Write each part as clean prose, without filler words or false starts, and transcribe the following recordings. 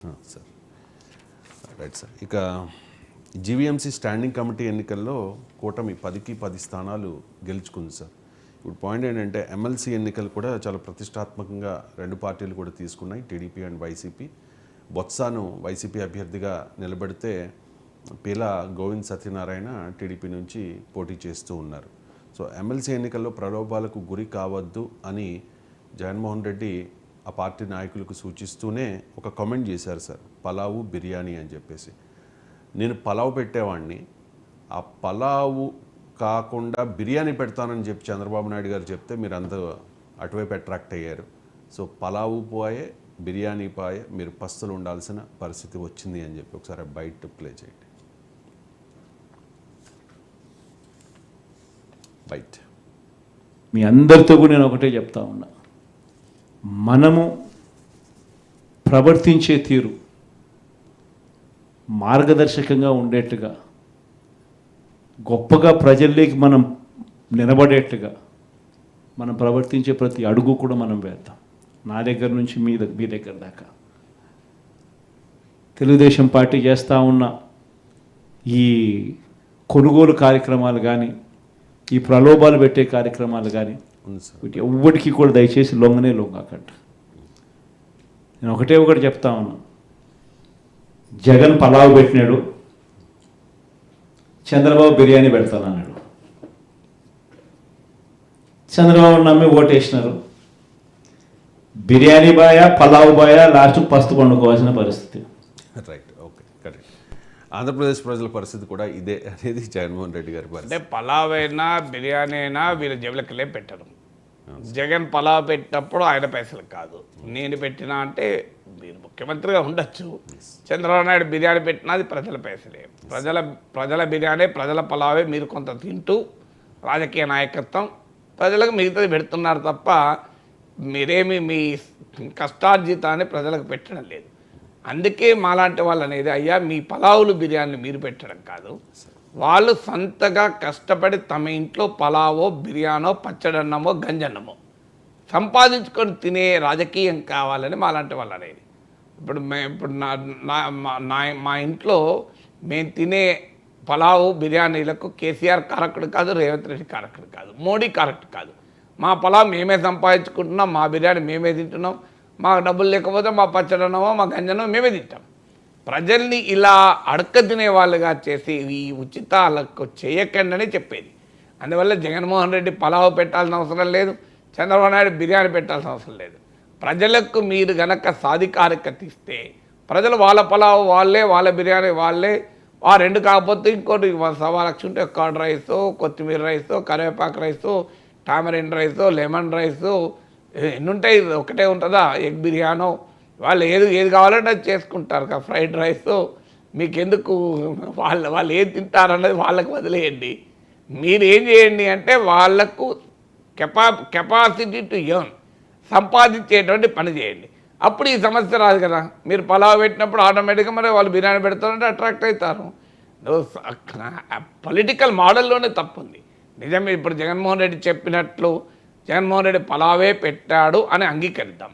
Sir right sir. ఇక GVMC standing committee ఎన్నికల్లో కూటమి 10కి 10 స్థానాలు గెలుచుకుంది సార్. ఇప్పుడు పాయింట్ ఏంటంటే ఎమ్మెల్సీ ఎన్నికలు కూడా చాలా ప్రతిష్టాత్మకంగా రెండు పార్టీలు కూడా తీసుకున్నాయి, టీడీపీ అండ్ వైసీపీ. బొత్సాను వైసీపీ అభ్యర్థిగా నిలబెడితే పీలా గోవింద్ సత్యనారాయణ టీడీపీ నుంచి పోటీ చేస్తూ ఉన్నారు. సో ఎమ్మెల్సీ ఎన్నికల్లో ప్రలోభాలకు గురి కావద్దు అని జగన్మోహన్ రెడ్డి ఆ పార్టీ నాయకులకు సూచిస్తూనే ఒక కామెంట్ చేశారు సార్, పలావు బిర్యానీ అని చెప్పేసి. నేను పలావు పెట్టేవాడిని, ఆ పలావు కాకుండా బిర్యానీ పెడతానని చెప్పి చంద్రబాబు నాయుడు గారు చెప్తే మీరు అంత అటువైపు అట్రాక్ట్ అయ్యారు. సో పలావు పోయే బిర్యానీ పాయే, మీరు పస్తులు ఉండాల్సిన పరిస్థితి వచ్చింది అని చెప్పి ఒకసారి బయట ప్లే చేయండి. బయట మీ అందరితో కూడా నేను ఒకటే చెప్తా ఉన్నా, మనము ప్రవర్తించే తీరు మార్గదర్శకంగా ఉండేట్టుగా, గొప్పగా ప్రజల్లోకి మనం నిలబడేట్టుగా మనం ప్రవర్తించే ప్రతి అడుగు కూడా మనం వేద్దాం. నా దగ్గర నుంచి మీ దగ్గర దాకా తెలుగుదేశం పార్టీ చేస్తూ ఉన్న ఈ కొనుగోలు కార్యక్రమాలు కానీ, ఈ ప్రలోభాలు పెట్టే కార్యక్రమాలు కానీ వీటి ఎవ్వటికీ కూడా దయచేసి లొంగకండి. నేను ఒకటి చెప్తా ఉన్నా, జగన్ పలావు పెట్టినాడు, చంద్రబాబు బిర్యానీ పెడతానన్నాడు. చంద్రబాబు నమ్మి ఓటేసినారు. బిర్యానీ బాయా పలావు బాయా లాస్ట్ పస్తు పండుకోవాల్సిన పరిస్థితి. Right, okay, correct. ఆంధ్రప్రదేశ్ ప్రజల పరిస్థితి కూడా ఇదే అనేది జగన్మోహన్ రెడ్డి గారి పరిస్థితి. అంటే పలావ్ అయినా బిర్యానీ అయినా వీళ్ళ జేబులకెళ్ళే పెట్టరు. జగన్ పలావ్ పెట్టినప్పుడు ఆయన పైసలు కాదు, నేను పెట్టినా అంటే మీరు ముఖ్యమంత్రిగా ఉండొచ్చు. చంద్రబాబు నాయుడు బిర్యానీ పెట్టినా అది ప్రజల పైసలే, ప్రజల బిర్యానీ ప్రజల పలావే మీరు కొంత తింటూ రాజకీయ నాయకత్వం ప్రజలకు మిగతాది పెడుతున్నారు తప్ప మీరేమి మీ కష్టార్జితాన్ని ప్రజలకు పెట్టడం లేదు. అందుకే మాలాంటి వాళ్ళు అనేది, అయ్యా మీ పలావులు బిర్యానీలు మీరు పెట్టడం కాదు, వాళ్ళు సొంతగా కష్టపడి తమ ఇంట్లో పలావో బిర్యానో పచ్చడన్నమో గంజన్నమో సంపాదించుకొని తినే రాజకీయం కావాలని మాలాంటి వాళ్ళు అనేది. ఇప్పుడు మా ఇంట్లో మేము తినే పలావు బిర్యానీలకు కేసీఆర్ కారకుడు కాదు, రేవంత్ రెడ్డి కారకుడు కాదు, మోడీ కారకుడు కాదు. మా పలావ్ మేమే సంపాదించుకుంటున్నాం, మా బిర్యానీ మేమే తింటున్నాం, మాకు డబ్బులు లేకపోతే మా పచ్చడన్నమో మా గంజనమో మేమే తింటాం. ప్రజల్ని ఇలా అడక్క తినే వాళ్ళుగా చేసి ఈ ఉచితాలకు చేయకండి అని చెప్పేది. అందువల్ల జగన్మోహన్ రెడ్డి పలావ్ పెట్టాల్సిన అవసరం లేదు, చంద్రబాబు నాయుడు బిర్యానీ పెట్టాల్సిన అవసరం లేదు. ప్రజలకు మీరు గనక సాధికారికత ఇస్తే ప్రజలు వాళ్ళ పలావ్ వాళ్ళే, వాళ్ళ బిర్యానీ వాళ్ళే, ఆ రెండు కాకపోతే ఇంకోటి 1.25 ఉంటే కర్డ్ రైసో, కొత్తిమీర రైసో, కరివేపాకు రైసో, టామరిన్ రైసో, లెమన్ రైసో, ఎన్ని ఉంటాయి, ఒకటే ఉంటుందా? ఎగ్ బిర్యానో, వాళ్ళు ఏది కావాలంటే అది చేసుకుంటారు కదా. ఫ్రైడ్ రైస్ మీకెందుకు, వాళ్ళు ఏది తింటారన్నది వాళ్ళకు వదిలేయండి. మీరు ఏం చేయండి అంటే వాళ్లకు కెపాసిటీ టు ఎర్న్, సంపాదించేటువంటి పని చేయండి. అప్పుడు ఈ సమస్య రాదు కదా. మీరు పలావ్ పెట్టినప్పుడు ఆటోమేటిక్గా మరి వాళ్ళు బిర్యానీ పెడతారంటే అట్రాక్ట్ అవుతారు. పొలిటికల్ మోడల్లోనే తప్పుంది. నిజమే, ఇప్పుడు జగన్మోహన్ రెడ్డి చెప్పినట్లు జగన్మోహన్ రెడ్డి పలావే పెట్టాడు అని అంగీకరిద్దాం.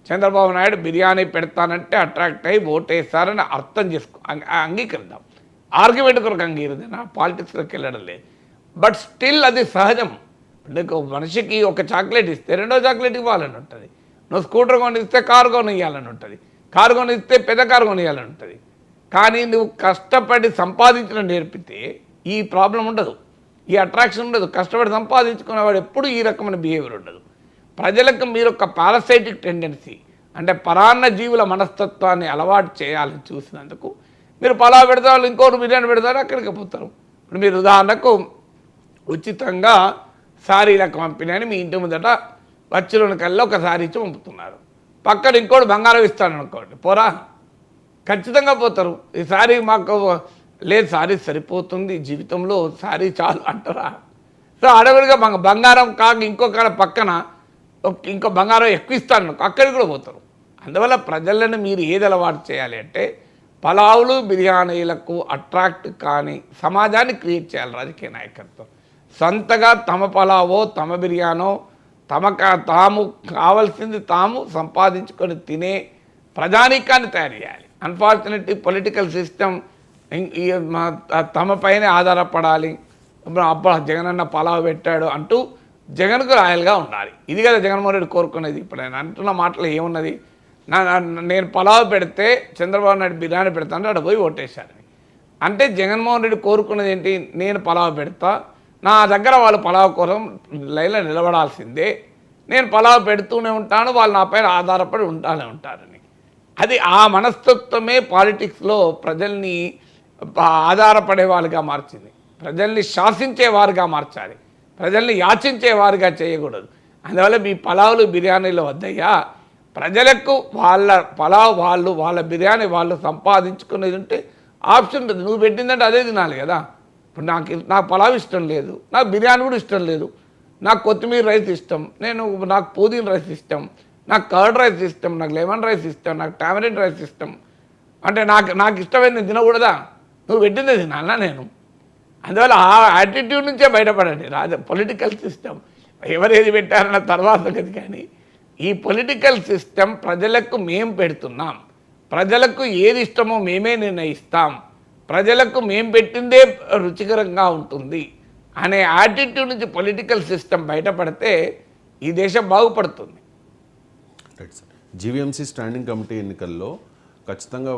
చంద్రబాబు నాయుడు బిర్యానీ పెడతానంటే అట్రాక్ట్ అయ్యి ఓటేస్తారని అర్థం అంగీకరిద్దాం. ఆర్గ్యుమెంట్ కొరకు అంగీకరిద్దాం, నా పాలిటిక్స్లోకి వెళ్ళడం లేదు. బట్ స్టిల్ అది సహజం. నీకు మనిషికి ఒక చాక్లెట్ ఇస్తే రెండో చాక్లెట్ ఇవ్వాలని ఉంటుంది. నువ్వు స్కూటర్ కొనిస్తే కారు కొనియాలని ఉంటుంది, కారు కొనిస్తే పెద్ద కారు కొనియాలని ఉంటుంది. కానీ నువ్వు కష్టపడి సంపాదించడం నేర్పితే ఈ ప్రాబ్లం ఉండదు, ఈ అట్రాక్షన్ ఉండదు. కష్టపడి సంపాదించుకునేవాడు ఎప్పుడు ఈ రకమైన బిహేవియర్ ఉండదు. ప్రజలకు మీరు ఒక పారాసైటిక్ టెండెన్సీ అంటే పరాన్న జీవుల మనస్తత్వాన్ని అలవాటు చేయాలని చూసినందుకు మీరు పలావ్ పెడతారు, ఇంకోటి బిర్యానీ పెడతారు, అక్కడికి పోతారు. ఇప్పుడు మీరు ఉదాహరణకు ఉచితంగా శారీలకు పంపిణీ అని మీ ఇంటి ముందట వచ్చులను కల్లా ఒక శారీ ఇచ్చి పంపుతున్నారు. పక్కన ఇంకోటి బంగారం ఇస్తాను అనుకోండి, పోరా, ఖచ్చితంగా పోతారు. ఈ శారీ మాకు లేదు, శారీ సరిపోతుంది జీవితంలో, శారీ చాలు అంటారా? సో అడవిడిగా బంగారం కాక ఇంకొక పక్కన ఇంకో బంగారం ఎక్కువ ఇస్తాను అక్కడికి కూడా పోతారు. అందువల్ల ప్రజలను మీరు ఏది అలవాటు చేయాలి అంటే పలావులు బిర్యానీలకు అట్రాక్ట్ కానీ సమాజాన్ని క్రియేట్ చేయాలి రాజకీయ నాయకత్వం. సొంతగా తమ పలావో తమ బిర్యానో తాము కావాల్సింది తాము సంపాదించుకొని తినే ప్రజానీకాన్ని తయారు చేయాలి. అన్ఫార్చునేట్లీ పొలిటికల్ సిస్టమ్ తమ పైనే ఆధారపడాలి. అబ్బా జగన్ అన్న పలావ్ పెట్టాడు అంటూ జగన్కు రాయల్గా ఉండాలి. ఇది కదా జగన్మోహన్ రెడ్డి కోరుకునేది. ఇప్పుడు నేను అంటున్న మాటలు ఏమున్నది, నేను పలావ్ పెడితే చంద్రబాబు నాయుడు బిర్యానీ పెడతాను అక్కడ పోయి ఓటేశారని అంటే జగన్మోహన్ రెడ్డి కోరుకున్నది ఏంటి? నేను పలావ్ పెడతా, నా దగ్గర వాళ్ళు పలావ్ కోసం లైన్లో నిలబడాల్సిందే, నేను పలావ్ పెడుతూనే ఉంటాను, వాళ్ళు నా పైన ఆధారపడి ఉంటారని. అది ఆ మనస్తత్వమే పాలిటిక్స్లో ప్రజల్ని ఆధారపడే వాళ్ళుగా మార్చింది. ప్రజల్ని శాసించేవారుగా మార్చాలి, ప్రజల్ని యాచించేవారుగా చేయకూడదు. అందువల్ల మీ పలావులు బిర్యానీలు వద్దయ్యా, ప్రజలకు వాళ్ళ పలావ్ వాళ్ళు, వాళ్ళ బిర్యానీ వాళ్ళు సంపాదించుకునేది ఉంటే ఆప్షన్ ఉంటుంది. నువ్వు పెట్టిందంటే అదే తినాలి కదా. ఇప్పుడు నాకు పలావ్ ఇష్టం లేదు, నాకు బిర్యానీ కూడా ఇష్టం లేదు, నాకు కొత్తిమీర రైస్ ఇష్టం, నాకు పుదీనా రైస్ ఇష్టం, నాకు కర్డ్ రైస్ ఇష్టం, నాకు లెమన్ రైస్ ఇష్టం, నాకు టామరిన్ రైస్ ఇష్టం అంటే నాకు ఇష్టమైంది నేను తినకూడదా? నువ్వు పెట్టిందే తినాలా నేను? అందువల్ల ఆ యాటిట్యూడ్ నుంచే బయటపడండి. పొలిటికల్ సిస్టమ్ ఎవరేది పెట్టారన్న తర్వాత కదా, కానీ ఈ పొలిటికల్ సిస్టమ్ ప్రజలకు మేము పెడుతున్నాం, ప్రజలకు ఏది ఇష్టమో మేమే నిర్ణయిస్తాం, ప్రజలకు మేము పెట్టిందే రుచికరంగా ఉంటుంది అనే యాటిట్యూడ్ నుంచి పొలిటికల్ సిస్టమ్ బయటపడితే ఈ దేశం బాగుపడుతుంది. Right sir. GVMC standing committee ఎన్నికల్లో ఖచ్చితంగా